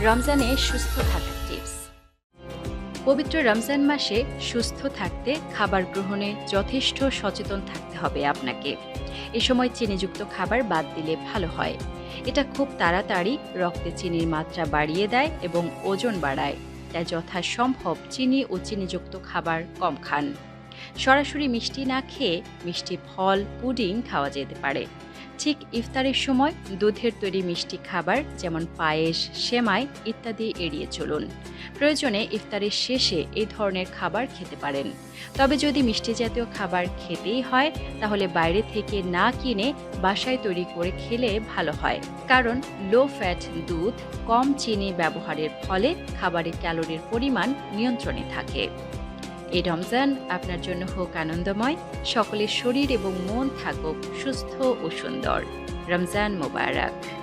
রমজানে সুস্থ থাকার টিপস। পবিত্র রমজান মাসে সুস্থ থাকতে খাবার গ্রহণে যথেষ্ট সচেতন থাকতে হবে আপনাকে। এ সময় চিনিযুক্ত খাবার বাদ দিলে ভালো হয়। এটা খুব তাড়াতাড়ি রক্তে চিনির মাত্রা বাড়িয়ে দেয় এবং ওজন বাড়ায়। তাই যথাসম্ভব চিনি ও চিনিযুক্ত খাবার কম খান। সরাসরি মিষ্টি না খেয়ে মিষ্টি ফল, পুডিং খাওয়া যেতে পারে। ঠিক ইফতারের সময় দুধের তৈরি মিষ্টি খাবার যেমন পায়েস, সেমাই ইত্যাদি এড়িয়ে চলুন। প্রয়োজনে ইফতারের শেষে এই ধরনের খাবার খেতে পারেন। তবে যদি মিষ্টি জাতীয় খাবার খেতেই হয় তাহলে বাইরে থেকে না কিনে বাসায় তৈরি করে খেলে ভালো হয়। কারণ লো ফ্যাট দুধ, কম চিনি ব্যবহারের ফলে খাবারে ক্যালোরির পরিমাণ নিয়ন্ত্রণে থাকে। এই রমজান আপনার জন্য হোক আনন্দময়, সকলের শরীর এবং মন থাকুক সুস্থ ও সুন্দর। রমজান মোবারক।